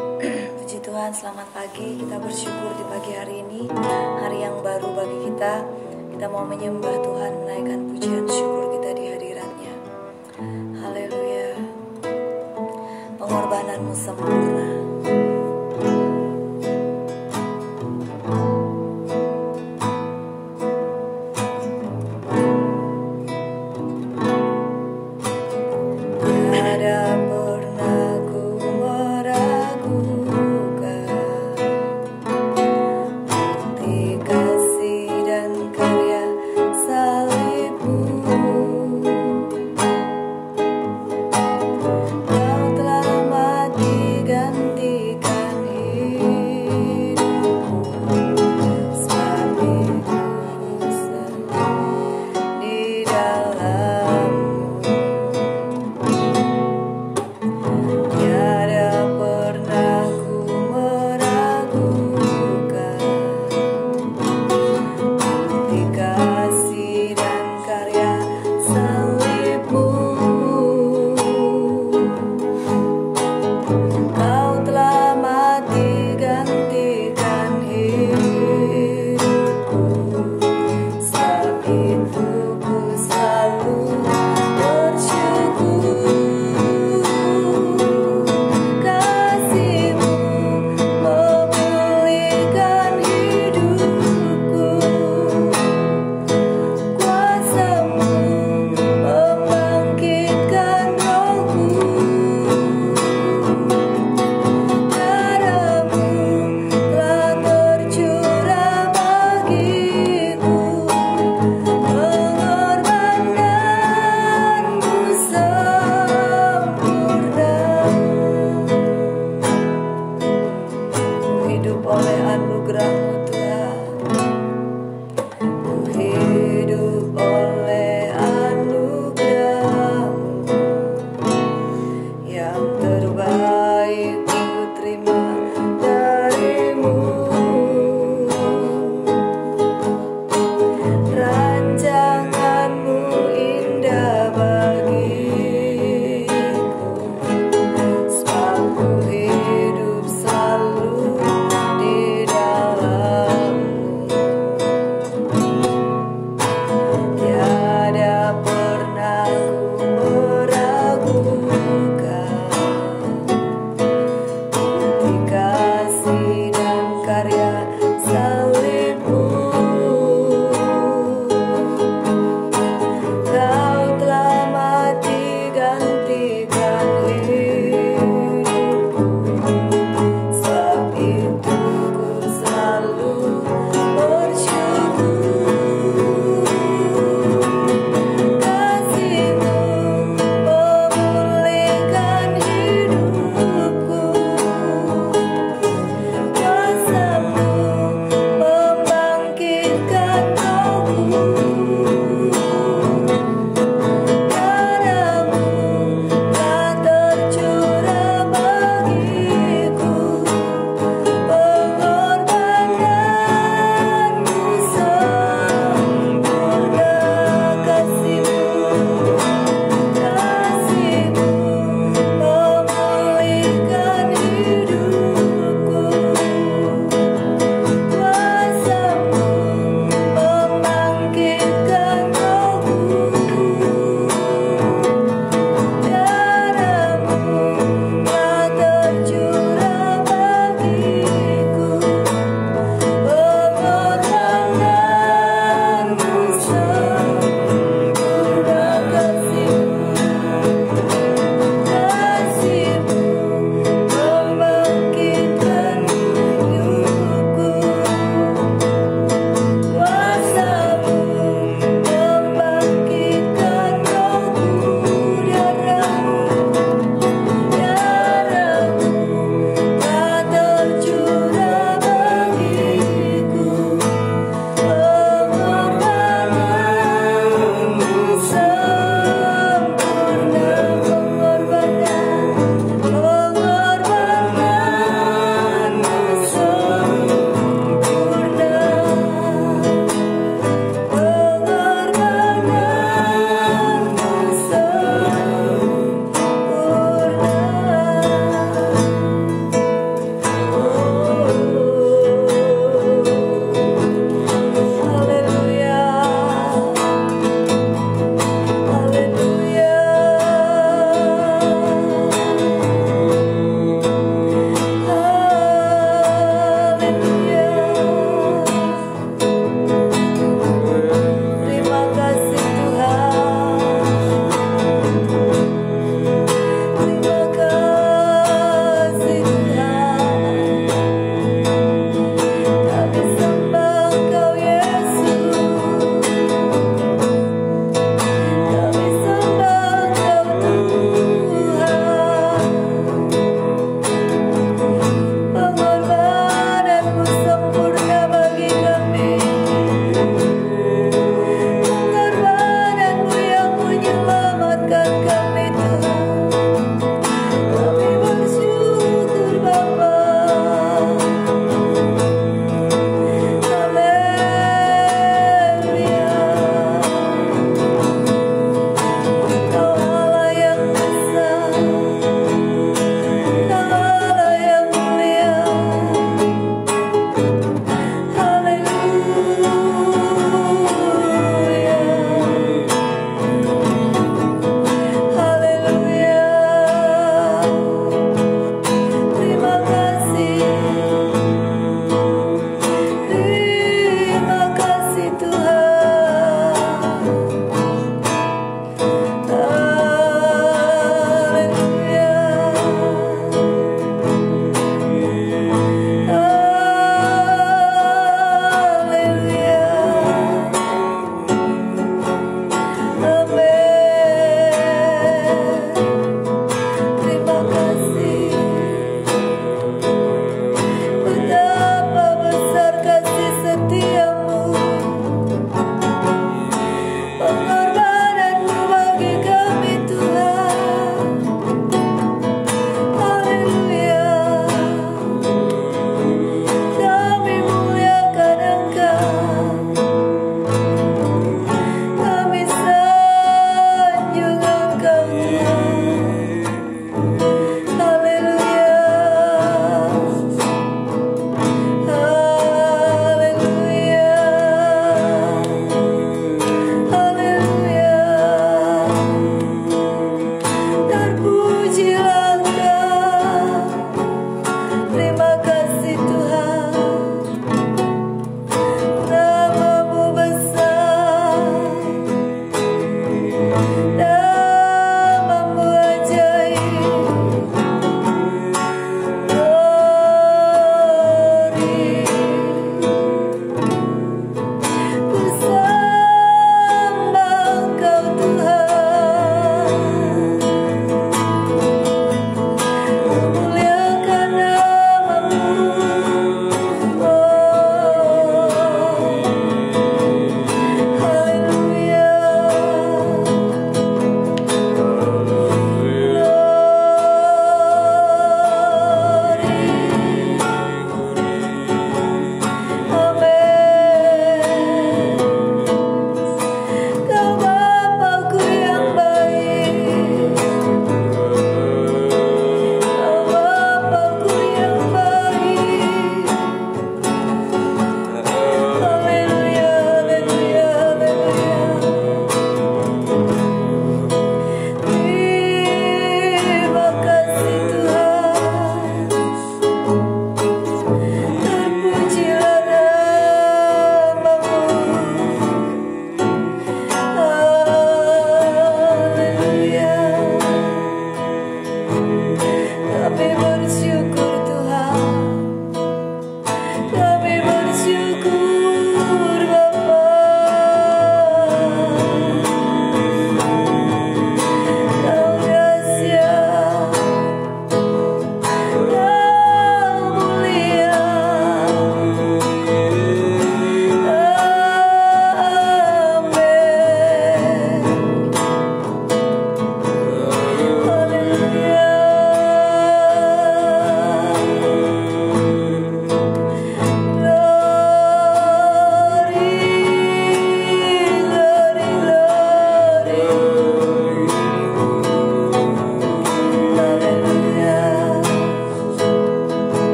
Puji Tuhan, selamat pagi. Kita bersyukur di pagi hari ini, hari yang baru bagi kita. Kita mau menyembah Tuhan, menaikkan pujian syukur kita di hadirat-Nya. Haleluya. Pengorbananmu sempurna. Kau telah mati ganti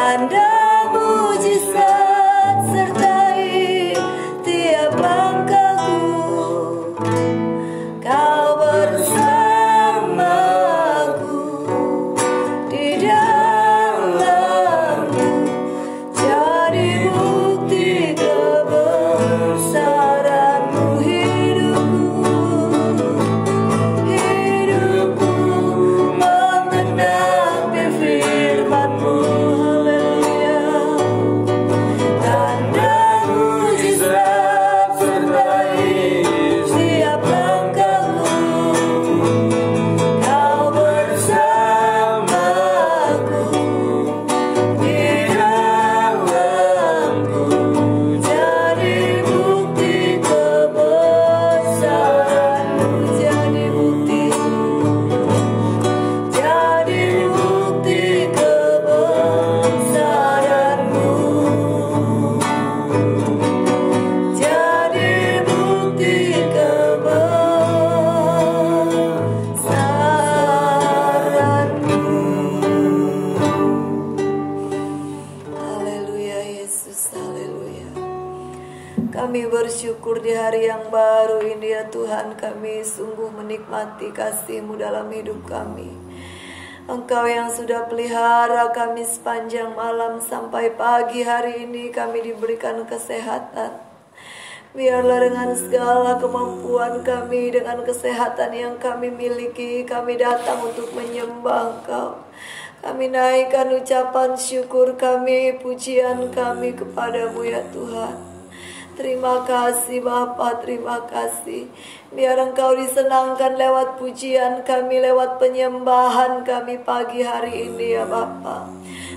tanda mujizat sertai tiap langkahku. Kau bersamaku di dalamku, jadi bukti kebesaran-Mu. Hidupku mengenapi firman-Mu. Haleluya. Tanda mujizat sertai setiap langkahku. Kau bersamaku di dalamku, jadi bukti kebesaran-Mu. Jadi bukti kebesaran-Mu. Jadi bukti kebesaran-Mu. Haleluya Yesus, haleluya. Kami bersyukur di hari yang baru ini ya Tuhan. Kami sungguh menikmati kasih-Mu dalam hidup kami. Engkau yang sudah pelihara kami sepanjang malam sampai pagi hari ini, kami diberikan kesehatan. Biarlah dengan segala kemampuan kami, dengan kesehatan yang kami miliki, kami datang untuk menyembah Engkau. Kami naikkan ucapan syukur kami, pujian kami kepadamu ya Tuhan. Terima kasih Bapa, terima kasih. Biar Engkau disenangkan lewat pujian kami, lewat penyembahan kami pagi hari ini ya Bapa.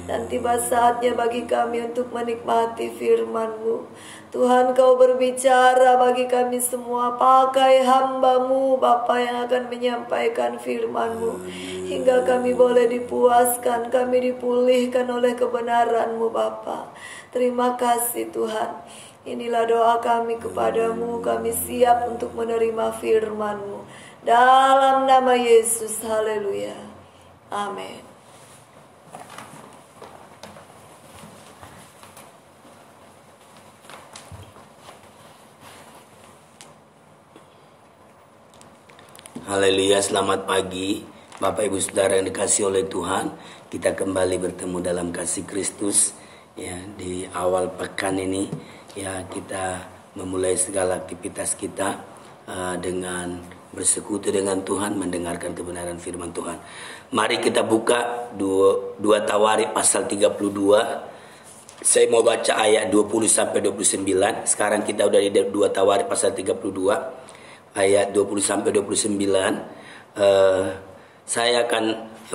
Dan tiba saatnya bagi kami untuk menikmati firman-Mu. Tuhan, Kau berbicara bagi kami semua. Pakai hamba-Mu Bapa yang akan menyampaikan firman-Mu, hingga kami boleh dipuaskan, kami dipulihkan oleh kebenaran-Mu Bapa. Terima kasih Tuhan. Inilah doa kami kepadamu. Kami siap untuk menerima firman-Mu. Dalam nama Yesus, haleluya. Amin. Haleluya, selamat pagi Bapak Ibu Saudara yang dikasihi oleh Tuhan. Kita kembali bertemu dalam kasih Kristus ya, di awal pekan ini ya, kita memulai segala aktivitas kita dengan bersekutu dengan Tuhan, mendengarkan kebenaran firman Tuhan. Mari kita buka 2 Tawarik pasal 32. Saya mau baca ayat 20 sampai 29. Sekarang kita udah di 2 Tawarik pasal 32 ayat 20 sampai 29. Saya akan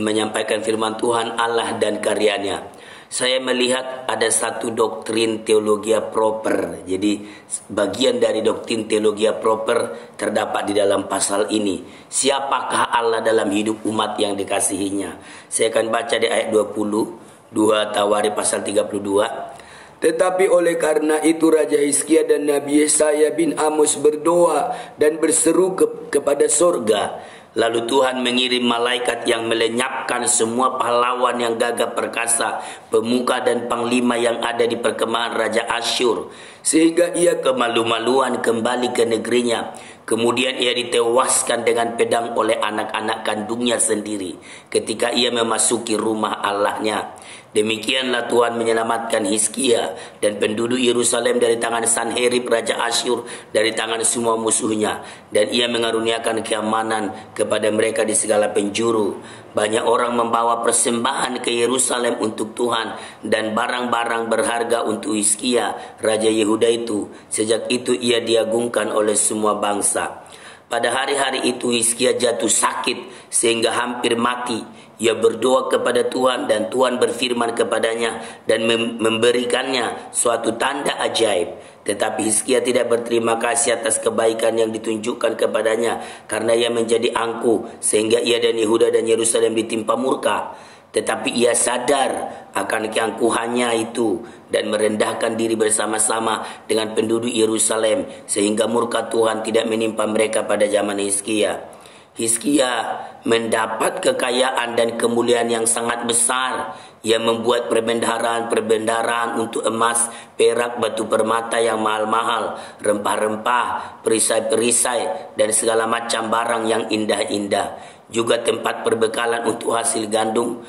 menyampaikan firman Tuhan Allah dan karyanya. Saya melihat ada satu doktrin teologia proper. Jadi bagian dari doktrin teologia proper terdapat di dalam pasal ini. Siapakah Allah dalam hidup umat yang dikasihinya? Saya akan baca di ayat 20, 2 Tawarik pasal 32. Tetapi oleh karena itu Raja Hizkia dan Nabi Yesaya bin Amos berdoa dan berseru kepada sorga. Lalu Tuhan mengirim malaikat yang melenyapkan semua pahlawan yang gagah perkasa, pemuka dan panglima yang ada di perkemahan Raja Asyur, sehingga ia kemalu-maluan kembali ke negerinya. Kemudian ia ditewaskan dengan pedang oleh anak-anak kandungnya sendiri ketika ia memasuki rumah Allahnya. Demikianlah Tuhan menyelamatkan Hizkia dan penduduk Yerusalem dari tangan Sanherib Raja Asyur, dari tangan semua musuhnya, dan ia mengaruniakan keamanan kepada mereka di segala penjuru. Banyak orang membawa persembahan ke Yerusalem untuk Tuhan dan barang-barang berharga untuk Hizkia Raja Yehuda itu. Sejak itu ia diagungkan oleh semua bangsa. Pada hari-hari itu Hizkia jatuh sakit sehingga hampir mati. Ia berdoa kepada Tuhan dan Tuhan berfirman kepadanya dan memberikannya suatu tanda ajaib. Tetapi Hizkia tidak berterima kasih atas kebaikan yang ditunjukkan kepadanya, karena ia menjadi angkuh sehingga ia dan Yehuda dan Yerusalem ditimpa murka. Tetapi ia sadar akan keangkuhannya itu dan merendahkan diri bersama-sama dengan penduduk Yerusalem, sehingga murka Tuhan tidak menimpa mereka pada zaman Hizkia. Hizkia mendapat kekayaan dan kemuliaan yang sangat besar. Ia membuat perbendaharaan untuk emas, perak, batu permata yang mahal-mahal, rempah-rempah, perisai-perisai, dan segala macam barang yang indah-indah. Juga tempat perbekalan untuk hasil gandum,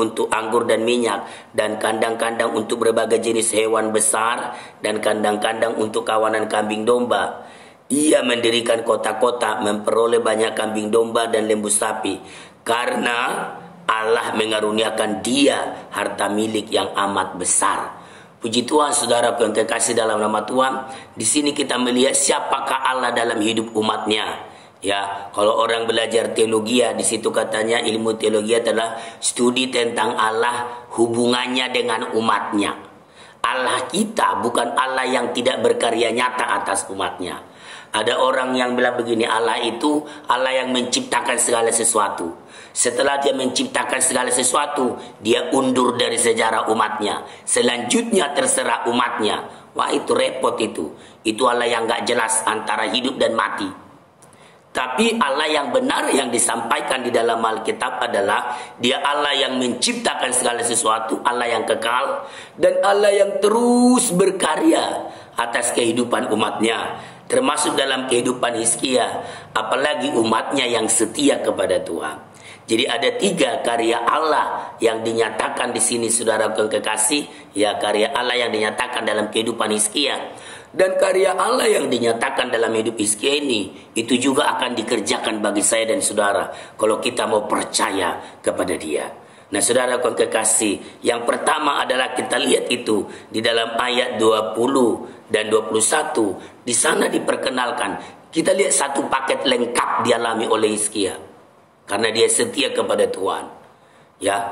untuk anggur dan minyak, dan kandang-kandang untuk berbagai jenis hewan besar, dan kandang-kandang untuk kawanan kambing domba. Ia mendirikan kota-kota, memperoleh banyak kambing domba dan lembu sapi, karena Allah mengaruniakan dia harta milik yang amat besar. Puji Tuhan, saudara yang kekasih dalam nama Tuhan. Di sini kita melihat siapakah Allah dalam hidup umatnya. Ya, kalau orang belajar teologi, di situ katanya ilmu teologi adalah studi tentang Allah, hubungannya dengan umatnya. Allah kita bukan Allah yang tidak berkarya nyata atas umatnya. Ada orang yang bilang begini, Allah itu Allah yang menciptakan segala sesuatu. Setelah dia menciptakan segala sesuatu, dia undur dari sejarah umatnya. Selanjutnya terserah umatnya. Wah, itu repot itu. Itu Allah yang gak jelas antara hidup dan mati. Tapi Allah yang benar yang disampaikan di dalam Alkitab adalah dia Allah yang menciptakan segala sesuatu, Allah yang kekal, dan Allah yang terus berkarya atas kehidupan umatnya, termasuk dalam kehidupan Hizkia, apalagi umatnya yang setia kepada Tuhan. Jadi ada 3 karya Allah yang dinyatakan di sini, saudara yang kekasih. Ya, karya Allah yang dinyatakan dalam kehidupan Hizkia. Dan karya Allah yang dinyatakan dalam hidup Hizkia ini, itu juga akan dikerjakan bagi saya dan saudara, kalau kita mau percaya kepada dia. Nah, saudara yang kekasih, yang pertama adalah kita lihat itu di dalam ayat 20 dan 21. Di sana diperkenalkan, kita lihat satu paket lengkap dialami oleh Hizkia, karena dia setia kepada Tuhan. Ya,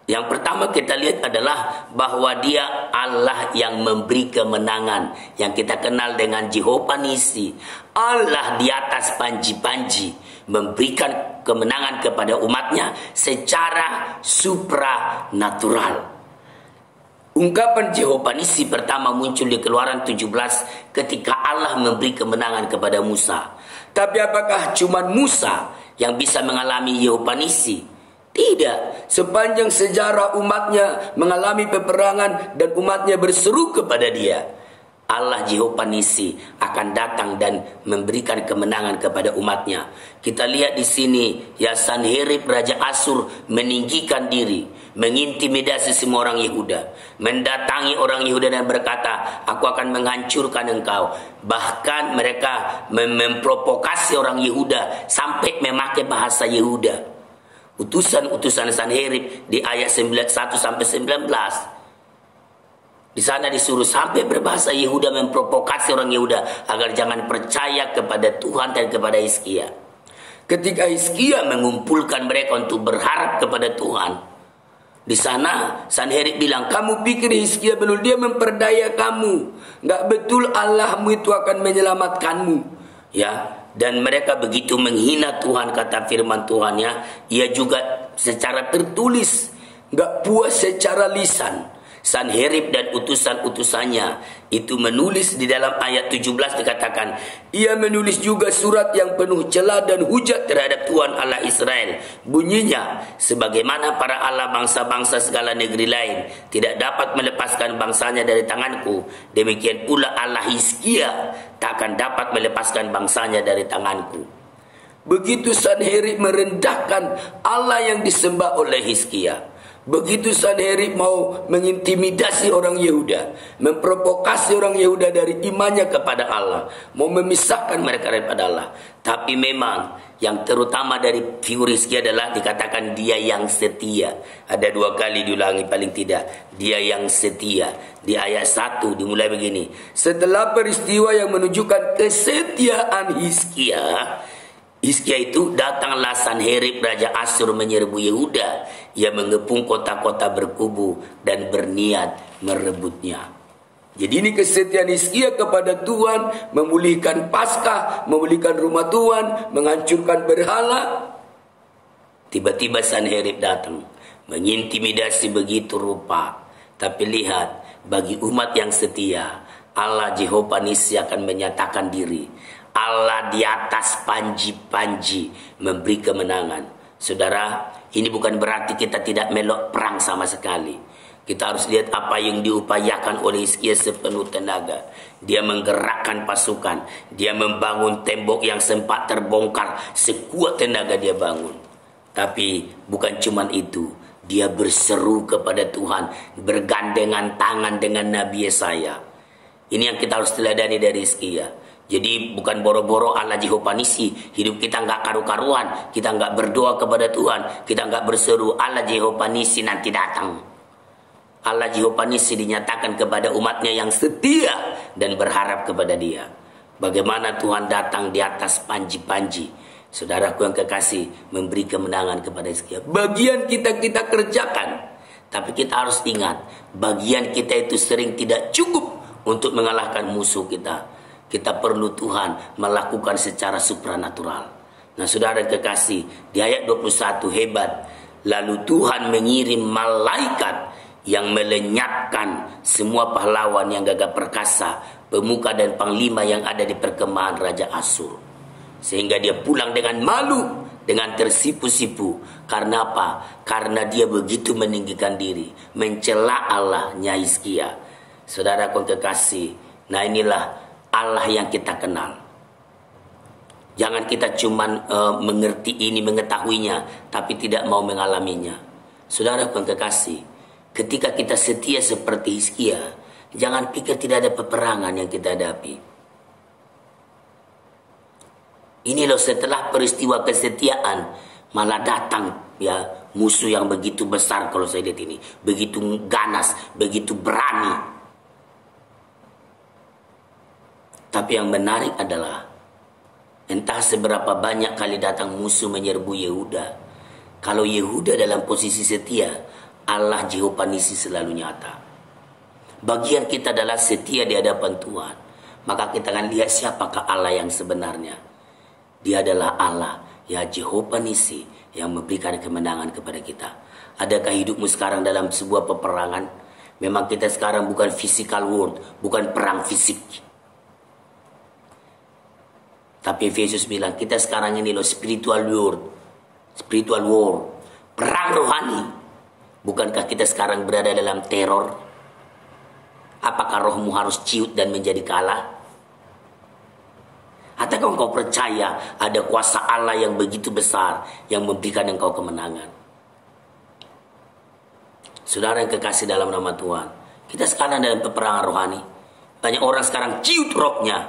yang pertama kita lihat adalah bahwa dia Allah yang memberi kemenangan, yang kita kenal dengan Jehovah Nisi. Allah di atas panji-panji memberikan kemenangan kepada umatnya secara supranatural. Ungkapan Jehovah Nisi pertama muncul di Keluaran 17 ketika Allah memberi kemenangan kepada Musa. Tapi apakah cuma Musa yang bisa mengalami Jehovah Nisi? Tidak. Sepanjang sejarah umatnya mengalami peperangan dan umatnya berseru kepada dia, Allah Jehovah Nisi akan datang dan memberikan kemenangan kepada umatnya. Kita lihat di sini, ya, Sanherib Raja Asur meninggikan diri, mengintimidasi semua orang Yehuda, mendatangi orang Yehuda dan berkata, aku akan menghancurkan engkau. Bahkan mereka memprovokasi orang Yehuda sampai memakai bahasa Yehuda. Utusan-utusan Sanherib di ayat 1 sampai 19. Di sana disuruh sampai berbahasa Yehuda, memprovokasi orang Yehuda agar jangan percaya kepada Tuhan dan kepada Hizkia. Ketika Hizkia mengumpulkan mereka untuk berharap kepada Tuhan, di sana Sanherib bilang, kamu pikir Hizkia benar, dia memperdaya kamu. Nggak betul Allahmu itu akan menyelamatkanmu. Ya. Dan mereka begitu menghina Tuhan, kata firman Tuhan, ya. Ia juga secara tertulis, gak puas secara lisan. Sanherib dan utusan-utusannya itu menulis di dalam ayat 17 dikatakan, ia menulis juga surat yang penuh celah dan hujat terhadap Tuhan Allah Israel. Bunyinya, sebagaimana para Allah bangsa-bangsa segala negeri lain tidak dapat melepaskan bangsanya dari tanganku, demikian pula Allah Hizkia tak akan dapat melepaskan bangsanya dari tanganku. Begitu Sanherib merendahkan Allah yang disembah oleh Hizkia. Begitu Sanherib mau mengintimidasi orang Yehuda, memprovokasi orang Yehuda dari imannya kepada Allah, mau memisahkan mereka daripada Allah. Tapi memang yang terutama dari figur Hizkia adalah dikatakan dia yang setia. Ada 2 kali diulangi paling tidak, dia yang setia. Di ayat 1 dimulai begini, setelah peristiwa yang menunjukkan kesetiaan Hizkia, Hizkia itu datanglah Sanherib Raja Asur menyerbu Yehuda. Ia mengepung kota-kota berkubu dan berniat merebutnya. Jadi ini kesetiaan Hizkia kepada Tuhan, memulihkan Paskah, memulihkan rumah Tuhan, menghancurkan berhala. Tiba-tiba Sanherib datang, mengintimidasi begitu rupa. Tapi lihat, bagi umat yang setia, Allah Jehovah Nisi akan menyatakan diri. Allah di atas panji-panji memberi kemenangan. Saudara, ini bukan berarti kita tidak melok perang sama sekali. Kita harus lihat apa yang diupayakan oleh Hizkia sepenuh tenaga. Dia menggerakkan pasukan. Dia membangun tembok yang sempat terbongkar. Sekuat tenaga dia bangun. Tapi bukan cuma itu. Dia berseru kepada Tuhan. Bergandengan tangan dengan Nabi Yesaya. Ini yang kita harus teladani dari Hizkia. Jadi bukan boro-boro Allah Jehovah Nisi. Hidup kita nggak karu-karuan. Kita nggak berdoa kepada Tuhan. Kita nggak berseru Allah Jehovah Nisi nanti datang. Allah Jehovah Nisi dinyatakan kepada umatnya yang setia dan berharap kepada dia. Bagaimana Tuhan datang di atas panji-panji. Saudaraku yang kekasih, memberi kemenangan kepada Hizkia. Bagian kita kerjakan. Tapi kita harus ingat, bagian kita itu sering tidak cukup untuk mengalahkan musuh kita. Kita perlu Tuhan melakukan secara supranatural. Nah saudara yang kekasih, di ayat 21 hebat. Lalu Tuhan mengirim malaikat yang melenyapkan semua pahlawan yang gagah perkasa, pemuka dan panglima yang ada di perkemahan Raja Asyur. Sehingga dia pulang dengan malu, dengan tersipu-sipu. Karena apa? Karena dia begitu meninggikan diri, mencela Allahnya Hizkia. Saudara yang kekasih, nah inilah Allah yang kita kenal. Jangan kita cuma mengerti ini, mengetahuinya, tapi tidak mau mengalaminya. Saudara yang kekasih, ketika kita setia seperti Hizkia, jangan pikir tidak ada peperangan yang kita hadapi. Ini loh, setelah peristiwa kesetiaan malah datang ya musuh yang begitu besar. Kalau saya lihat ini begitu ganas, begitu berani. Tapi yang menarik adalah entah seberapa banyak kali datang musuh menyerbu Yehuda. Kalau Yehuda dalam posisi setia, Allah Jehovah Nisi selalu nyata. Bagian kita adalah setia di hadapan Tuhan. Maka kita akan lihat siapakah Allah yang sebenarnya. Dia adalah Allah, ya Jehovah Nisi, yang memberikan kemenangan kepada kita. Adakah hidupmu sekarang dalam sebuah peperangan? Memang kita sekarang bukan physical war, bukan perang fisik. Tapi Yesus bilang, kita sekarang ini loh spiritual war, perang rohani. Bukankah kita sekarang berada dalam teror? Apakah rohmu harus ciut dan menjadi kalah? Ataukah engkau percaya ada kuasa Allah yang begitu besar yang memberikan engkau kemenangan? Saudara yang kekasih dalam nama Tuhan, kita sekarang dalam peperangan rohani. Banyak orang sekarang ciut rohnya.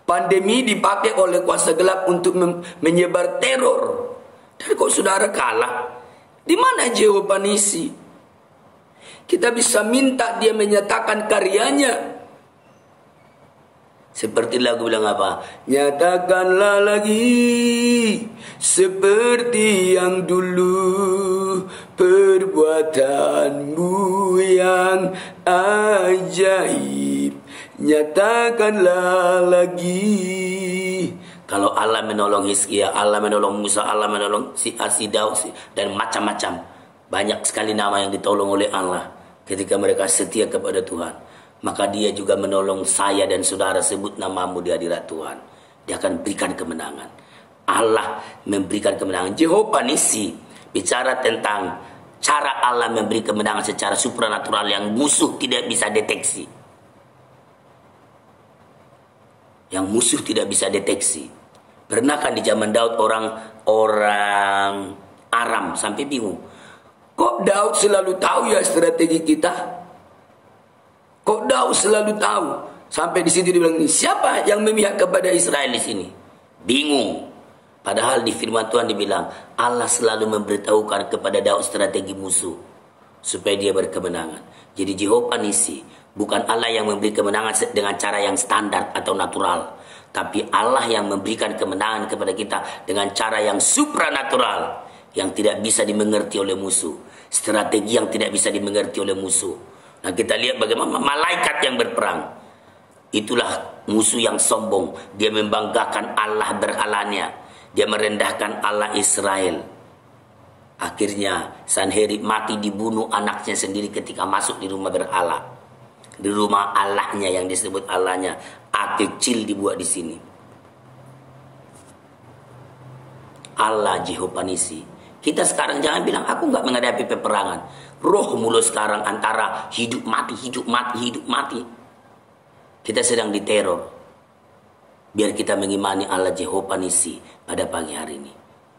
Pandemi dipakai oleh kuasa gelap untuk menyebar teror. Dan kok saudara kalah? Di mana Jehovah Nisi? Kita bisa minta dia menyatakan karyanya. Seperti lagu bilang apa? Nyatakanlah lagi seperti yang dulu, perbuatanmu yang ajaib. Nyatakanlah lagi. Kalau Allah menolong Hizkia, Allah menolong Musa, Allah menolong si Daud dan macam-macam. Banyak sekali nama yang ditolong oleh Allah ketika mereka setia kepada Tuhan. Maka dia juga menolong saya dan saudara, sebut namamu di hadirat Tuhan. Dia akan berikan kemenangan. Allah memberikan kemenangan. Jehovah Nisi bicara tentang cara Allah memberi kemenangan secara supranatural yang musuh tidak bisa deteksi. Yang musuh tidak bisa deteksi. Pernah kan di zaman Daud orang Aram sampai bingung. Kok Daud selalu tahu ya strategi kita? Kok Daud selalu tahu? Sampai di situ dibilang, siapa yang memihak kepada Israel di sini? Bingung. Padahal di firman Tuhan dibilang, Allah selalu memberitahukan kepada Daud strategi musuh supaya dia berkemenangan. Jadi Jehovah Nisi bukan Allah yang memberi kemenangan dengan cara yang standar atau natural, tapi Allah yang memberikan kemenangan kepada kita dengan cara yang supranatural, yang tidak bisa dimengerti oleh musuh, strategi yang tidak bisa dimengerti oleh musuh. Nah, kita lihat bagaimana malaikat yang berperang. Itulah musuh yang sombong. Dia membanggakan Allah berhalanya. Dia merendahkan Allah Israel. Akhirnya Sanherib mati dibunuh anaknya sendiri ketika masuk di rumah berhala. Di rumah Allahnya yang disebut Allahnya. A kecil dibuat di sini. Allah Jehovah Nisi. Kita sekarang jangan bilang aku nggak menghadapi peperangan. Roh mulu sekarang antara hidup mati, hidup mati, hidup mati. Kita sedang diteror. Biar kita mengimani Allah Jehovah Nisi pada pagi hari ini.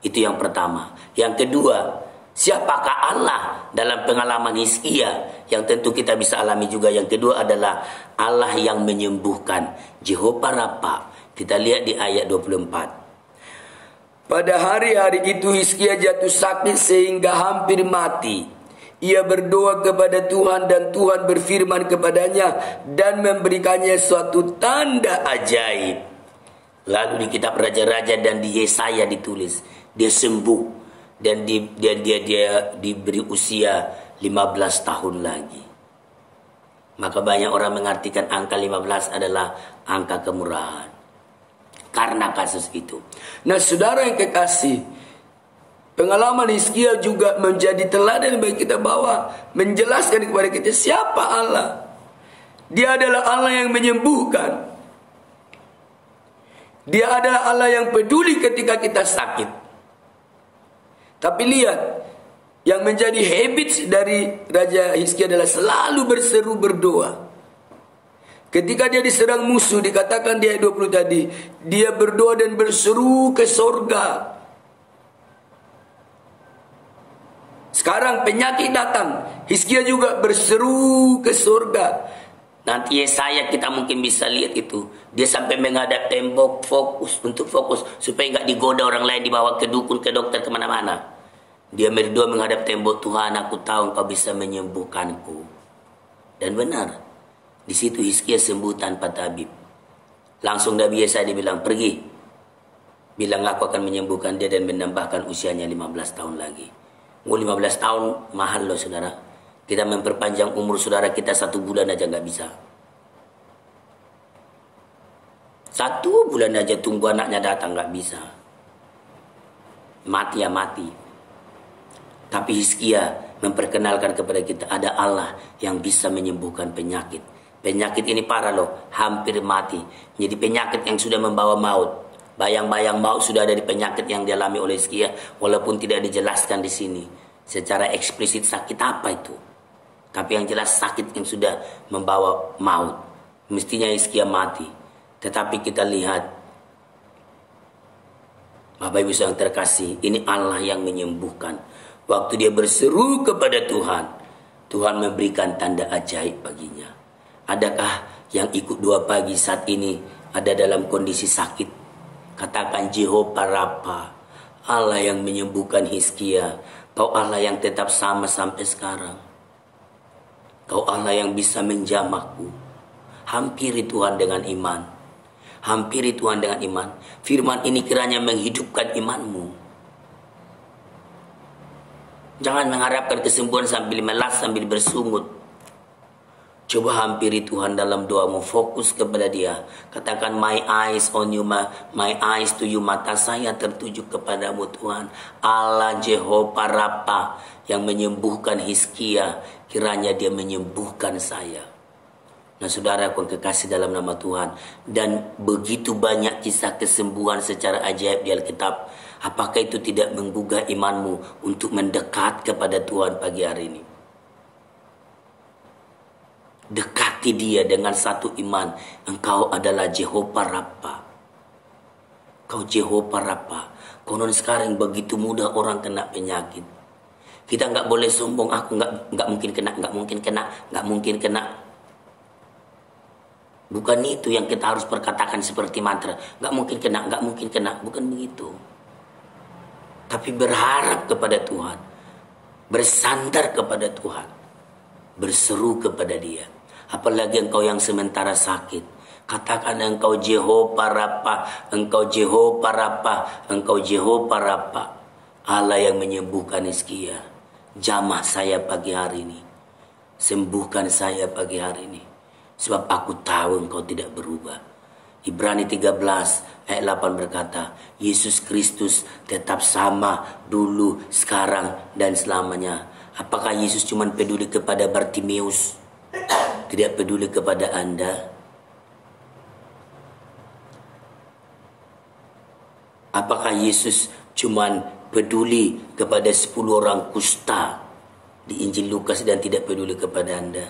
Itu yang pertama. Yang kedua, siapakah Allah dalam pengalaman Hizkia yang tentu kita bisa alami juga. Yang kedua adalah Allah yang menyembuhkan, Jehovah Rafa. Kita lihat di ayat 24. Pada hari-hari itu Hizkia jatuh sakit sehingga hampir mati. Ia berdoa kepada Tuhan dan Tuhan berfirman kepadanya dan memberikannya suatu tanda ajaib. Lalu di kitab Raja-Raja dan di Yesaya ditulis dia sembuh dan dia diberi usia 15 tahun lagi. Maka banyak orang mengartikan angka 15 adalah angka kemurahan karena kasus itu. Nah, saudara yang kekasih, pengalaman Hizkia juga menjadi teladan bagi kita bahwa menjelaskan kepada kita siapa Allah. Dia adalah Allah yang menyembuhkan. Dia adalah Allah yang peduli ketika kita sakit. Tapi lihat, yang menjadi habits dari Raja Hizkia adalah selalu berseru berdoa. Ketika dia diserang musuh, dikatakan di ayat 20 tadi, dia berdoa dan berseru ke sorga. Sekarang penyakit datang, Hizkia juga berseru ke sorga. Nanti Yesaya kita mungkin bisa lihat itu. Dia sampai menghadap tembok untuk fokus supaya nggak digoda orang lain, dibawa ke dukun, ke dokter, kemana-mana. Dia berdoa menghadap tembok, Tuhan aku tahu Engkau bisa menyembuhkanku. Dan benar, di situ Hizkia sembuh tanpa tabib. Langsung Nabi Yesaya dibilang pergi, bilang aku akan menyembuhkan dia dan menambahkan usianya 15 tahun lagi. 15 tahun mahal loh saudara. Kita memperpanjang umur saudara kita 1 bulan aja nggak bisa. 1 bulan aja tunggu anaknya datang nggak bisa. Mati ya mati. Tapi Hizkia memperkenalkan kepada kita ada Allah yang bisa menyembuhkan penyakit. Penyakit ini parah loh, hampir mati. Jadi penyakit yang sudah membawa maut. Bayang-bayang maut sudah ada di penyakit yang dialami oleh Hizkia, walaupun tidak dijelaskan di sini secara eksplisit sakit apa itu. Tapi yang jelas sakit yang sudah membawa maut. Mestinya Hizkia mati. Tetapi kita lihat, Bapak Ibu yang terkasih, ini Allah yang menyembuhkan. Waktu dia berseru kepada Tuhan, Tuhan memberikan tanda ajaib baginya. Adakah yang ikut doa pagi saat ini ada dalam kondisi sakit? Katakan Jehovah Rafa, Allah yang menyembuhkan Hizkia. Kau Allah yang tetap sama sampai sekarang. Kau Allah yang bisa menjamahku. Hampiri Tuhan dengan iman. Hampiri Tuhan dengan iman. Firman ini kiranya menghidupkan imanmu. Jangan mengharapkan kesembuhan sambil melas, sambil bersungut. Coba hampiri Tuhan dalam doamu, fokus kepada Dia. Katakan my eyes on you, my eyes to you, mata saya tertuju kepadamu Tuhan. Allah Jehovah Rafa yang menyembuhkan Hizkia, kiranya Dia menyembuhkan saya. Nah saudara aku kekasih dalam nama Tuhan, dan begitu banyak kisah kesembuhan secara ajaib di Alkitab. Apakah itu tidak menggugah imanmu untuk mendekat kepada Tuhan pagi hari ini? Dekati Dia dengan satu iman. Engkau adalah Jehovah Rafa. Kau Jehovah Rafa. Konon sekarang begitu mudah orang kena penyakit. Kita nggak boleh sombong. Aku nggak mungkin kena. Bukan itu yang kita harus perkatakan seperti mantra. Nggak mungkin kena. Bukan begitu. Tapi berharap kepada Tuhan. Bersandar kepada Tuhan. Berseru kepada Dia. Apalagi engkau yang sementara sakit. Katakan engkau Jehovah Rafa. Engkau Jehovah Rafa. Engkau Jehovah Rafa. Allah yang menyembuhkan Hizkia. Jamah saya pagi hari ini. Sembuhkan saya pagi hari ini. Sebab aku tahu engkau tidak berubah. Ibrani 13 ayat 8 berkata, Yesus Kristus tetap sama dulu, sekarang, dan selamanya. Apakah Yesus cuma peduli kepada Bartimeus? Tidak peduli kepada Anda? Apakah Yesus cuman peduli kepada 10 orang kusta di Injil Lukas dan tidak peduli kepada Anda?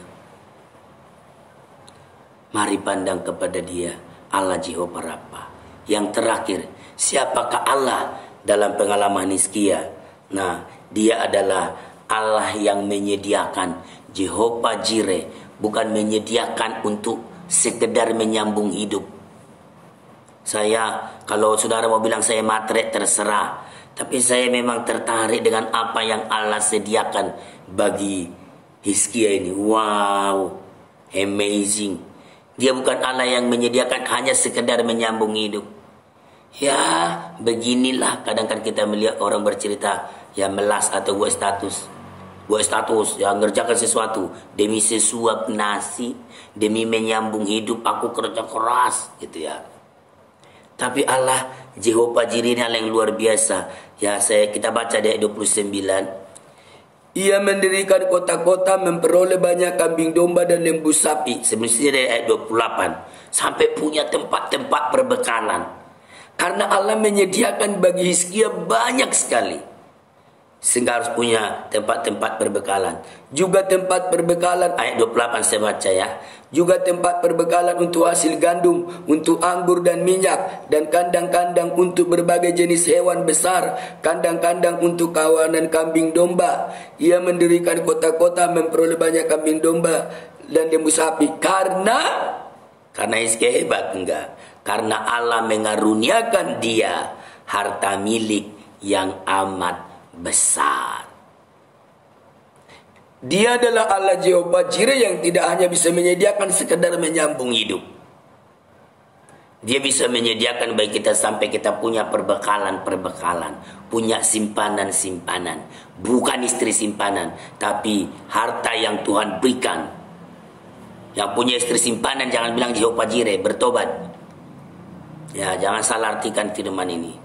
Mari pandang kepada Dia, Allah Jehovah Rafa. Yang terakhir, siapakah Allah dalam pengalaman Hizkia? Nah, Dia adalah Allah yang menyediakan, Jehovah Jireh, bukan menyediakan untuk sekedar menyambung hidup. Kalau saudara mau bilang saya matre, terserah. Tapi saya memang tertarik dengan apa yang Allah sediakan bagi Hizkia ini. Wow, amazing. Dia bukan Allah yang menyediakan hanya sekedar menyambung hidup. Ya, beginilah kadang-kadang kita melihat orang bercerita, ya melas atau buat status, yang ngerjakan sesuatu demi sesuap nasi, demi menyambung hidup, aku kerja keras, gitu ya. Tapi Allah Jehovah Jireh yang luar biasa. Ya, kita baca di ayat 29. Ia mendirikan kota-kota, memperoleh banyak kambing domba dan lembu sapi. Semestinya dari ayat 28 sampai punya tempat-tempat perbekalan. Karena Allah menyediakan bagi Hizkia banyak sekali, sehingga harus punya tempat-tempat perbekalan. Juga tempat perbekalan, ayat 28 saya baca ya. Juga tempat perbekalan untuk hasil gandum, untuk anggur dan minyak, dan kandang-kandang untuk berbagai jenis hewan besar, kandang-kandang untuk kawanan kambing domba. Ia mendirikan kota-kota, memperoleh banyak kambing domba dan lembu sapi. Karena Hizkia hebat? Enggak. Karena Allah mengaruniakan dia harta milik yang amat besar. Dia adalah Allah Jehovah Jireh yang tidak hanya bisa menyediakan sekedar menyambung hidup. Dia bisa menyediakan bagi kita sampai kita punya perbekalan, punya simpanan. Bukan istri simpanan, tapi harta yang Tuhan berikan. Yang punya istri simpanan jangan bilang Jehovah Jireh, bertobat. Ya, jangan salah artikan firman ini.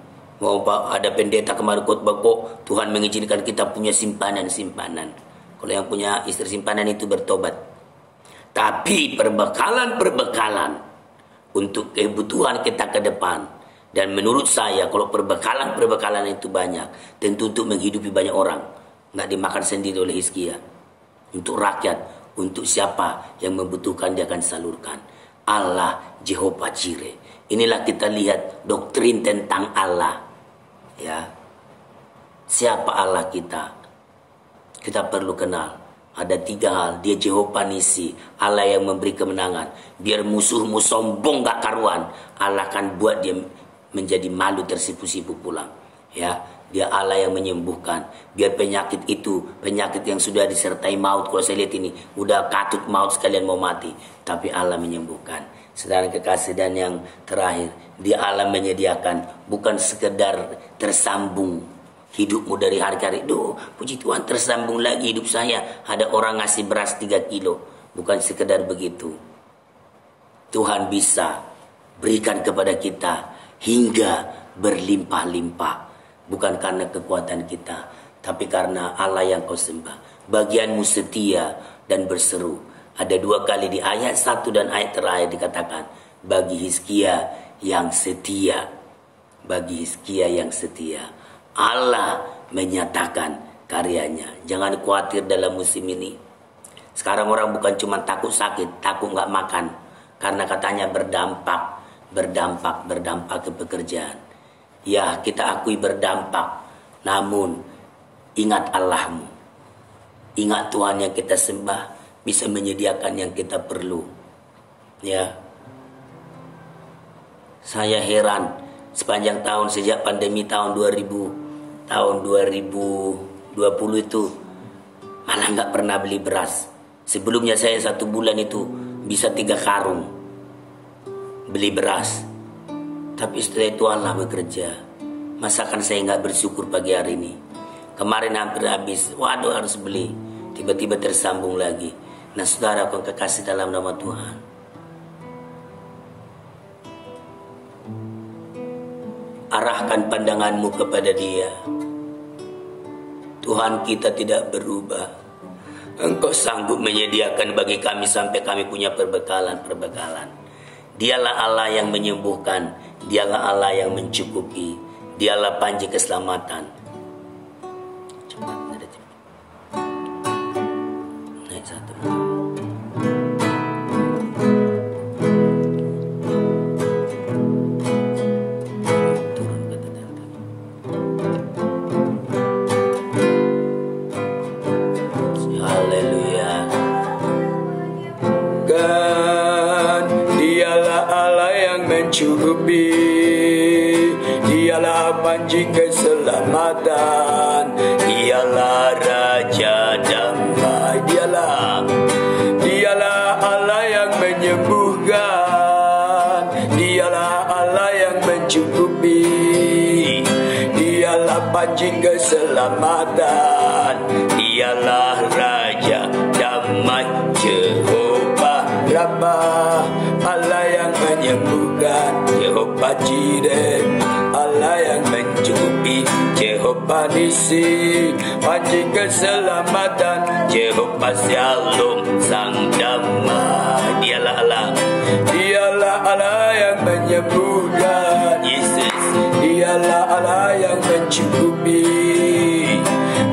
Mau ada pendeta kemarin khotbah kok Tuhan mengizinkan kita punya simpanan. Kalau yang punya istri simpanan itu bertobat. Tapi perbekalan untuk kebutuhan kita ke depan. Dan menurut saya kalau perbekalan itu banyak, tentu untuk menghidupi banyak orang. Nggak dimakan sendiri oleh Hizkia. Untuk rakyat, untuk siapa yang membutuhkan dia akan salurkan. Allah Jehovah Jireh. Inilah kita lihat doktrin tentang Allah. Ya, siapa Allah kita? Kita perlu kenal. Ada 3 hal. Dia Jehovah Nisi, Allah yang memberi kemenangan. Biar musuhmu sombong gak karuan, Allah akan buat dia menjadi malu, tersipu-sipu pulang. Ya, dia Allah yang menyembuhkan. Biar penyakit yang sudah disertai maut. Kalau saya lihat ini, udah katut maut sekalian mau mati, tapi Allah menyembuhkan. Saudara kekasih, dan yang terakhir, dia Allah menyediakan, bukan sekedar tersambung hidupmu dari hari ke hari. Puji Tuhan tersambung lagi hidup saya. Ada orang ngasih beras 3 kilo. Bukan sekedar begitu. Tuhan bisa berikan kepada kita hingga berlimpah-limpah. Bukan karena kekuatan kita, tapi karena Allah yang kau sembah. Bagianmu setia dan berseru. Ada 2 kali di ayat 1 dan ayat terakhir dikatakan, bagi Hizkia yang setia. Bagi Hizkia yang setia. Allah menyatakan karyanya. Jangan khawatir dalam musim ini. Sekarang orang bukan cuma takut sakit, takut nggak makan, karena katanya berdampak ke pekerjaan. Ya, kita akui berdampak. Namun ingat Allahmu, ingat Tuhan yang kita sembah bisa menyediakan yang kita perlu. Ya, saya heran sepanjang tahun sejak pandemi tahun 2020 itu malah nggak pernah beli beras. Sebelumnya saya 1 bulan itu bisa 3 karung beli beras. Tapi setelah itu Allah bekerja. Masakan saya nggak bersyukur pagi hari ini. Kemarin hampir habis, waduh harus beli. Tiba-tiba tersambung lagi. Nah saudara, kau kekasih dalam nama Tuhan, arahkan pandanganmu kepada Dia. Tuhan kita tidak berubah. Engkau sanggup menyediakan bagi kami sampai kami punya perbekalan. Dialah Allah yang menyembuhkan. Dialah Allah yang mencukupi. Dialah panji keselamatan. Cepat, ada cepat. Naik satu. Turun ke tante. Haleluya. Kan dialah Allah yang mencukupi, dialah panji keselamatan, dialah Raja damai, dialah Allah yang menyembuhkan, dialah Allah yang mencukupi, dialah panji keselamatan, dialah Raja damai, Jehovah Rabbah, Allah yang menyembuhkan, Jehovah Jireh, Allah yang mencukupi, Jehovah Nisi, panji keselamatan, Jehovah Shalom, sang damai. Dialah Allah yang menyembuhkan, Yesus, dialah Allah yang mencukupi,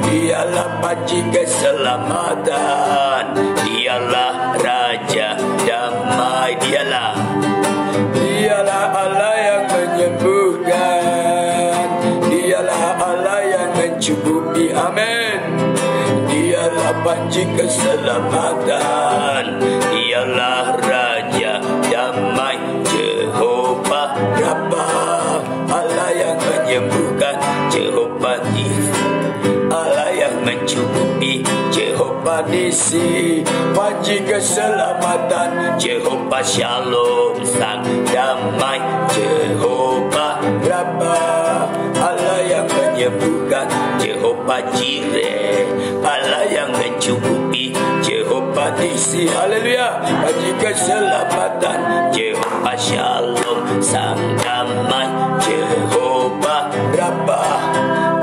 dialah panji keselamatan, dialah Raja damai, dialah Allah yang menyembuhkan, dialah Allah yang mencukupi, amin. Dialah panji keselamatan, dialah Raja damai, Jehovah Rabbah, Allah yang menyembuhkan, Jehovah Allah yang mencukupi, Jehovah Nisi, panji keselamatan, Jehovah Shalom, sang damai, Jehovah Rabbah, Allah yang menyembuhkan, Jehovah Jireh, Allah yang mencukupi, Jehovah Nisi, haleluya, panji keselamatan, Jehovah Shalom, sang damai, Jehovah Rabbah,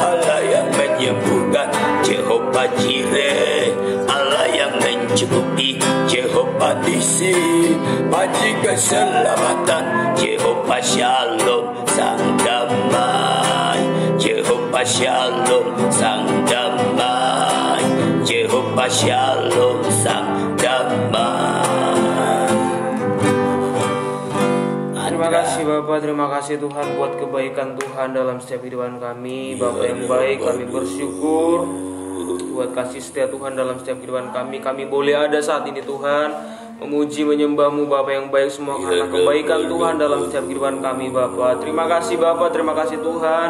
Allah yang menyembuhkan, Jehovah Jireh, Allah yang mencukupi, Jehovah Nisi, panji keselamatan, Jehovah Shalom, sang damai, Jehovah Shalom, sang damai, Jehovah Shalom, sang damai. Terima kasih Bapak, terima kasih Tuhan buat kebaikan Tuhan dalam setiap kehidupan kami. Bapak yang baik, kami bersyukur buat kasih setia Tuhan dalam setiap kehidupan kami. Kami boleh ada saat ini Tuhan, memuji menyembah-Mu Bapak yang baik, semua karena kebaikan Tuhan dalam setiap kehidupan kami Bapak. Terima kasih Bapak, terima kasih Tuhan.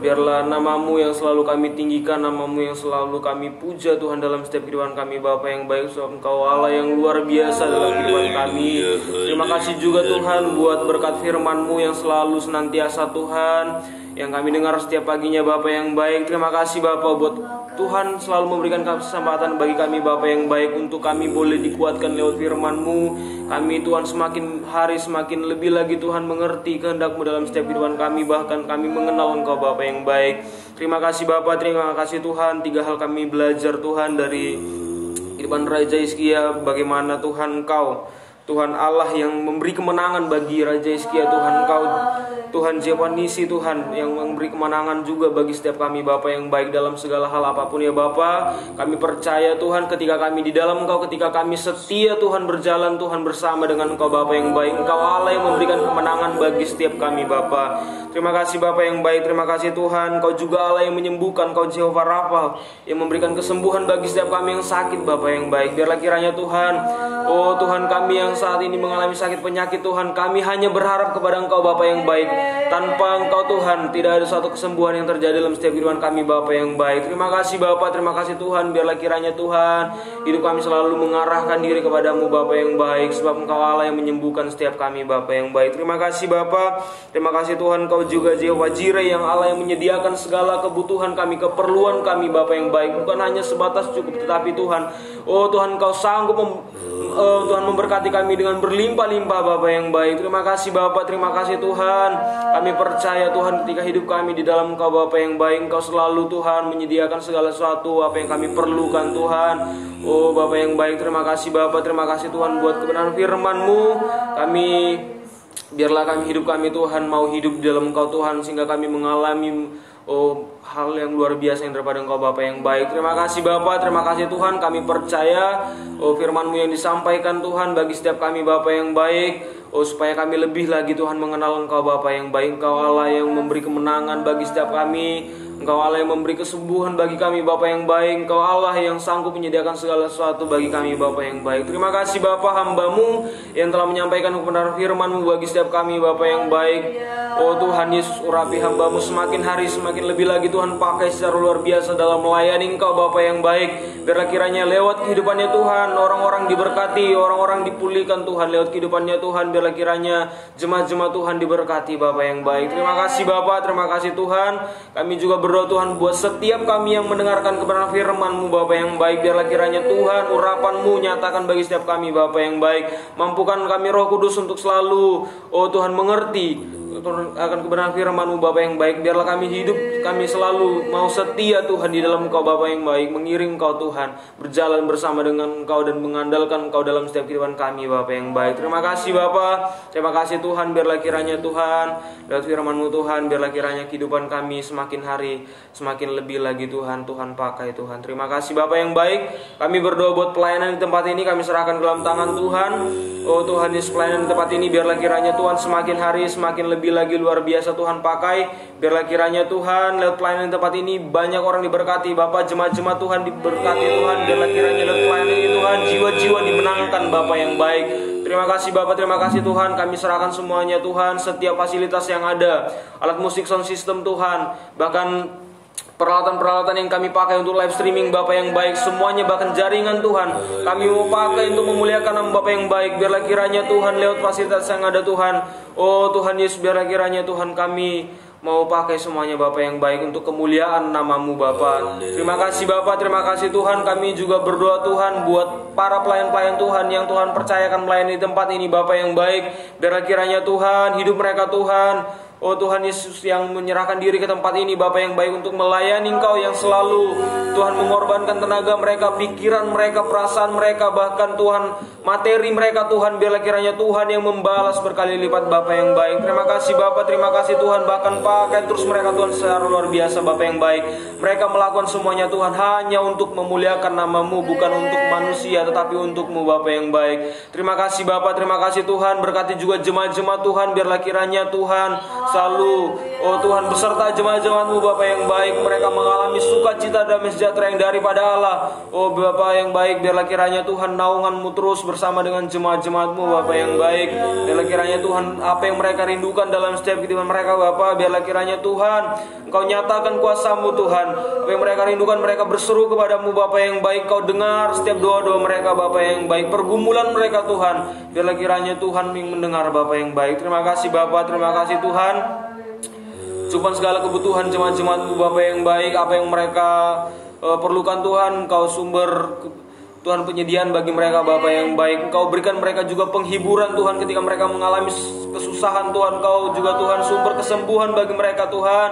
Biarlah nama-Mu yang selalu kami tinggikan, nama-Mu yang selalu kami puja Tuhan dalam setiap kehidupan kami Bapak yang baik, sebab Engkau Allah yang luar biasa dalam kehidupan kami. Terima kasih juga Tuhan buat berkat firman-Mu yang selalu senantiasa Tuhan, yang kami dengar setiap paginya Bapak yang baik. Terima kasih Bapak buat Tuhan selalu memberikan kesempatan bagi kami Bapak yang baik, untuk kami boleh dikuatkan lewat firman-Mu. Kami Tuhan semakin hari semakin lebih lagi Tuhan mengerti kehendak-Mu dalam setiap kehidupan kami, bahkan kami mengenal Engkau Bapak yang baik. Terima kasih Bapak, terima kasih Tuhan. 3 hal kami belajar Tuhan dari kehidupan Raja Hizkia, bagaimana Tuhan Engkau, Tuhan Allah yang memberi kemenangan bagi Raja Hizkia. Tuhan Engkau, Tuhan Jehovah Nisi, Tuhan yang memberi kemenangan juga bagi setiap kami Bapak yang baik dalam segala hal apapun ya Bapak. Kami percaya Tuhan, ketika kami di dalam Engkau, ketika kami setia Tuhan berjalan Tuhan bersama dengan Engkau Bapak yang baik, Engkau Allah yang memberikan kemenangan bagi setiap kami Bapak. Terima kasih Bapak yang baik, terima kasih Tuhan. Engkau juga Allah yang menyembuhkan, Engkau Jehovah Rafa yang memberikan kesembuhan bagi setiap kami yang sakit Bapak yang baik. Biarlah kiranya Tuhan, oh Tuhan, kami yang saat ini mengalami sakit penyakit Tuhan, kami hanya berharap kepada Engkau Bapak yang baik. Tanpa Engkau Tuhan, tidak ada suatu kesembuhan yang terjadi dalam setiap kehidupan kami Bapak yang baik. Terima kasih Bapak, terima kasih Tuhan. Biarlah kiranya Tuhan, hidup kami selalu mengarahkan diri kepadamu Bapak yang baik, sebab Engkau Allah yang menyembuhkan setiap kami Bapak yang baik. Terima kasih Bapak, terima kasih Tuhan. Engkau juga Jehovah Jireh, yang Allah yang menyediakan segala kebutuhan kami, keperluan kami Bapak yang baik. Bukan hanya sebatas cukup, tetapi Tuhan, oh Tuhan, Engkau sanggup Tuhan memberkati kami dengan berlimpah-limpah Bapak yang baik. Terima kasih Bapak, terima kasih Tuhan. Kami percaya Tuhan, ketika hidup kami di dalam Engkau Bapak yang baik, Engkau selalu Tuhan menyediakan segala sesuatu apa yang kami perlukan Tuhan. Oh Bapak yang baik, terima kasih Bapak, terima kasih Tuhan buat kebenaran firman-Mu. Kami Biarlah hidup kami Tuhan mau hidup di dalam Engkau Tuhan, sehingga kami mengalami hal yang luar biasa yang daripada Engkau Bapa yang baik. Terima kasih Bapa, terima kasih Tuhan. Kami percaya firman-Mu yang disampaikan Tuhan bagi setiap kami Bapa yang baik, supaya kami lebih lagi Tuhan mengenal Engkau Bapa yang baik. Engkau Allah yang memberi kemenangan bagi setiap kami. Engkau Allah yang memberi kesembuhan bagi kami Bapa yang baik. Engkau Allah yang sanggup menyediakan segala sesuatu bagi kami Bapa yang baik. Terima kasih Bapa, hamba-Mu yang telah menyampaikan kebenaran firman-Mu bagi setiap kami Bapa yang baik. Tuhan Yesus, urapi hamba-Mu semakin hari semakin lebih lagi Tuhan, pakai secara luar biasa dalam melayani Engkau Bapa yang baik. Biarlah kiranya lewat kehidupannya Tuhan, orang-orang diberkati, orang-orang dipulihkan Tuhan lewat kehidupannya Tuhan. Biarlah kiranya jemaat-jemaat Tuhan diberkati Bapa yang baik. Terima kasih Bapa, terima kasih Tuhan. Kami juga berdoa Tuhan buat setiap kami yang mendengarkan kebenaran firman-Mu Bapa yang baik. Biarlah kiranya Tuhan urapan-Mu nyatakan bagi setiap kami Bapa yang baik. Mampukan kami Roh Kudus untuk selalu Tuhan mengerti akan kebenaran firman-Mu Bapa yang baik. Biarlah kami hidup, kami selalu mau setia Tuhan di dalam Engkau Bapa yang baik, mengiring Engkau Tuhan, berjalan bersama dengan Engkau dan mengandalkan Engkau dalam setiap kehidupan kami Bapa yang baik. Terima kasih Bapa, terima kasih Tuhan. Biarlah kiranya Tuhan lewat firman-Mu Tuhan, biarlah kiranya kehidupan kami semakin hari semakin lebih lagi Tuhan, Tuhan pakai Tuhan. Terima kasih Bapa yang baik. Kami berdoa buat pelayanan di tempat ini, kami serahkan ke dalam tangan Tuhan. Tuhan, Yesus, pelayanan di tempat ini biarlah kiranya Tuhan semakin hari semakin lebih lagi luar biasa Tuhan pakai. Biarlah kiranya Tuhan lewat pelayanan di tempat ini banyak orang diberkati Bapak, jemaat-jemaat Tuhan diberkati Tuhan. Biarlah kiranya lewat pelayanan ini Tuhan jiwa-jiwa dimenangkan Bapak yang baik. Terima kasih Bapak, terima kasih Tuhan. Kami serahkan semuanya Tuhan, setiap fasilitas yang ada, alat musik sound system Tuhan, bahkan peralatan-peralatan yang kami pakai untuk live streaming Bapak yang baik, semuanya bahkan jaringan Tuhan kami mau pakai untuk memuliakan nama Bapak yang baik. Biarlah kiranya Tuhan lewat fasilitas yang ada Tuhan, Tuhan Yesus, biarlah kiranya Tuhan kami mau pakai semuanya Bapak yang baik untuk kemuliaan nama-Mu Bapak. Terima kasih Bapak, terima kasih Tuhan. Kami juga berdoa Tuhan buat para pelayan-pelayan Tuhan yang Tuhan percayakan melayani di tempat ini Bapak yang baik. Biarlah kiranya Tuhan hidup mereka Tuhan, Tuhan Yesus, yang menyerahkan diri ke tempat ini Bapa yang baik untuk melayani Engkau, yang selalu Tuhan mengorbankan tenaga mereka, pikiran mereka, perasaan mereka, bahkan Tuhan materi mereka Tuhan. Biarlah kiranya Tuhan yang membalas berkali lipat Bapa yang baik. Terima kasih Bapa, terima kasih Tuhan. Bahkan pakai terus mereka Tuhan secara luar biasa Bapa yang baik. Mereka melakukan semuanya Tuhan hanya untuk memuliakan nama-Mu, bukan untuk manusia tetapi untuk-Mu Bapa yang baik. Terima kasih Bapa, terima kasih Tuhan. Berkati juga jemaat-jemaat Tuhan. Biarlah kiranya Tuhan selalu Tuhan beserta jemaat-jemaat-Mu Bapa yang baik, mereka mengalami sukacita dan sejahtera yang daripada Allah. Bapa yang baik, biarlah kiranya Tuhan naungan-Mu terus bersama dengan jemaat-jemaat-Mu Bapa yang baik. Biarlah kiranya Tuhan apa yang mereka rindukan dalam setiap kehidupan mereka Bapa, biarlah kiranya Tuhan Engkau nyatakan kuasa-Mu Tuhan. Apa yang mereka rindukan, mereka berseru kepada-Mu Bapa yang baik. Kau dengar setiap doa-doa mereka Bapa yang baik, pergumulan mereka Tuhan. Biarlah kiranya Tuhan yang mendengar Bapa yang baik. Terima kasih Bapa, terima kasih Tuhan. Cukupkan segala kebutuhan jemaat-jemaat-Mu Bapa yang baik, apa yang mereka perlukan Tuhan. Engkau sumber Tuhan penyediaan bagi mereka Bapa yang baik. Engkau berikan mereka juga penghiburan Tuhan ketika mereka mengalami kesusahan Tuhan. Engkau juga Tuhan sumber kesembuhan bagi mereka Tuhan.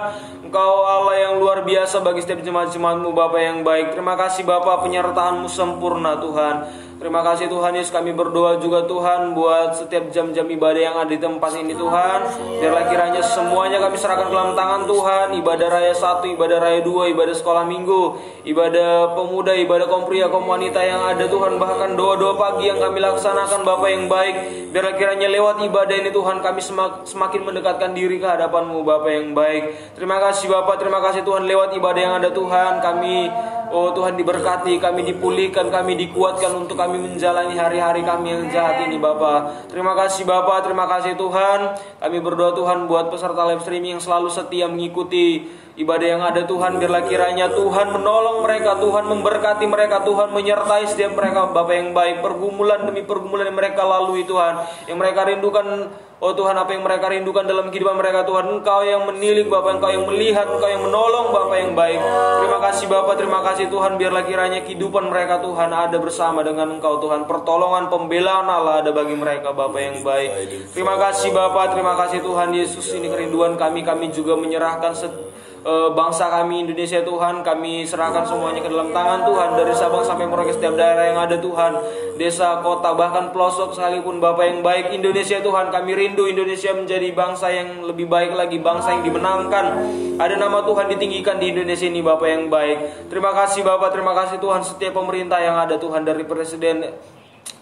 Engkau Allah yang luar biasa bagi setiap jemaat-jemaat-Mu Bapa yang baik. Terima kasih Bapa, penyertaan-Mu sempurna Tuhan. Terima kasih Tuhan Yesus. Kami berdoa juga Tuhan buat setiap jam-jam ibadah yang ada di tempat ini Tuhan. Biarlah kiranya semuanya kami serahkan ke dalam tangan Tuhan. Ibadah raya 1, ibadah raya 2, ibadah sekolah minggu, ibadah pemuda, ibadah kaum pria, kaum wanita yang ada Tuhan. Bahkan doa-doa pagi yang kami laksanakan Bapa yang baik. Biarlah kiranya lewat ibadah ini Tuhan kami semakin mendekatkan diri ke hadapan-Mu Bapa yang baik. Terima kasih Bapa, terima kasih Tuhan. Lewat ibadah yang ada Tuhan kami Tuhan diberkati, kami dipulihkan, kami dikuatkan untuk kami menjalani hari-hari kami yang jahat ini Bapa. Terima kasih Bapa, terima kasih Tuhan. Kami berdoa Tuhan buat peserta live streaming yang selalu setia mengikuti ibadah yang ada Tuhan. Biarlah kiranya Tuhan menolong mereka, Tuhan memberkati mereka, Tuhan menyertai setiap mereka Bapa yang baik. Pergumulan demi pergumulan yang mereka lalui Tuhan, yang mereka rindukan Tuhan, apa yang mereka rindukan dalam kehidupan mereka Tuhan. Engkau yang menilik Bapa, Engkau yang melihat, Engkau yang menolong Bapa yang baik. Terima kasih Bapa, terima kasih Tuhan. Biarlah kiranya kehidupan mereka Tuhan ada bersama dengan Engkau Tuhan. Pertolongan, pembelaan Allah ada bagi mereka Bapa yang baik. Terima kasih Bapa, terima kasih Tuhan Yesus. Ini kerinduan kami, kami juga menyerahkan bangsa kami Indonesia Tuhan, kami serahkan semuanya ke dalam tangan Tuhan, dari Sabang sampai Merauke, setiap daerah yang ada Tuhan, desa, kota, bahkan pelosok sekalipun Bapa yang baik. Indonesia Tuhan, kami rindu Indonesia menjadi bangsa yang lebih baik lagi, bangsa yang dimenangkan. Ada nama Tuhan ditinggikan di Indonesia ini Bapa yang baik. Terima kasih Bapa, terima kasih Tuhan, setiap pemerintah yang ada Tuhan, dari presiden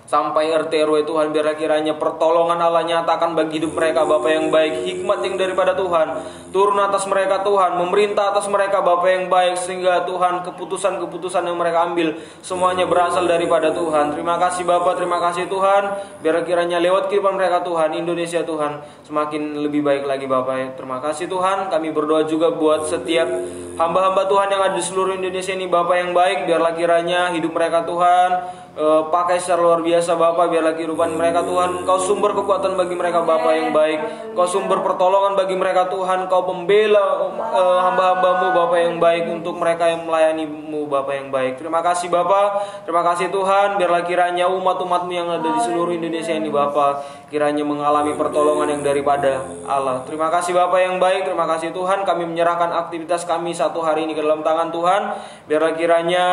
sampai RT RW Tuhan, biarlah kiranya pertolongan Allah nyatakan bagi hidup mereka Bapa yang baik, hikmat yang daripada Tuhan turun atas mereka Tuhan, memerintah atas mereka Bapa yang baik, sehingga Tuhan keputusan-keputusan yang mereka ambil semuanya berasal daripada Tuhan. Terima kasih Bapa, terima kasih Tuhan, biarlah kiranya lewat kehidupan mereka Tuhan, Indonesia Tuhan semakin lebih baik lagi Bapa. Terima kasih Tuhan, kami berdoa juga buat setiap hamba-hamba Tuhan yang ada di seluruh Indonesia ini Bapa yang baik, biarlah kiranya hidup mereka Tuhan pakai secara luar biasa Bapa, biarlah kehidupan mereka Tuhan Kau sumber kekuatan bagi mereka Bapa yang baik, Kau sumber pertolongan bagi mereka Tuhan, Kau pembela hamba-hambamu Bapa yang baik, untuk mereka yang melayani-Mu Bapa yang baik. Terima kasih Bapa, terima kasih Tuhan, biarlah kiranya umat-umat-Mu yang ada di seluruh Indonesia ini Bapa kiranya mengalami pertolongan yang daripada Allah. Terima kasih Bapa yang baik, terima kasih Tuhan, kami menyerahkan aktivitas kami satu hari ini ke dalam tangan Tuhan, biarlah kiranya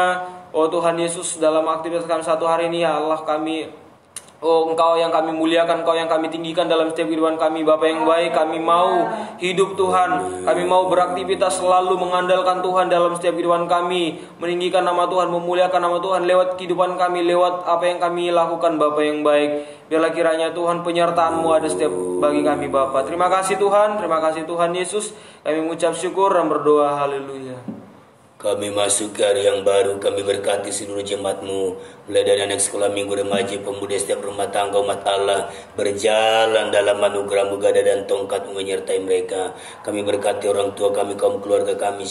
oh Tuhan Yesus, dalam aktivitas kami satu hari ini ya Allah, kami Engkau yang kami muliakan, Engkau yang kami tinggikan dalam setiap kehidupan kami Bapa yang baik. Kami mau hidup Tuhan, kami mau beraktivitas selalu mengandalkan Tuhan dalam setiap kehidupan kami, meninggikan nama Tuhan, memuliakan nama Tuhan lewat kehidupan kami, lewat apa yang kami lakukan Bapa yang baik. Biarlah kiranya Tuhan penyertaan-Mu ada setiap bagi kami Bapa. Terima kasih Tuhan, terima kasih Tuhan Yesus. Kami mengucap syukur dan berdoa, haleluya. Kami masuk ke hari yang baru, kami berkati seluruh jemaat-Mu, mulai dari anak sekolah minggu, remaja, pemuda, setiap rumah tangga umat Allah, berjalan dalam anugerah-Mu, gada dan tongkat menyertai mereka. Kami berkati orang tua kami, kaum keluarga kami,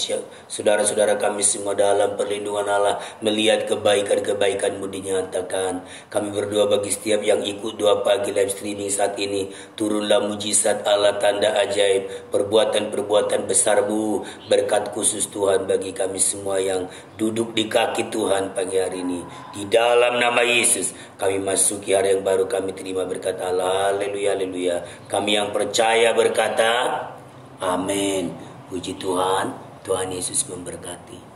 saudara-saudara kami semua dalam perlindungan Allah, melihat kebaikan-kebaikan-Mu dinyatakan. Kami berdoa bagi setiap yang ikut doa pagi live streaming saat ini, turunlah mujizat Allah, tanda ajaib, perbuatan-perbuatan besar-Mu, berkat khusus Tuhan bagi kami semua yang duduk di kaki Tuhan pagi hari ini. Di dalam nama Yesus kami masuki hari yang baru, kami terima berkat Allah. Haleluya, haleluya. Kami yang percaya berkata amin. Puji Tuhan, Tuhan Yesus memberkati.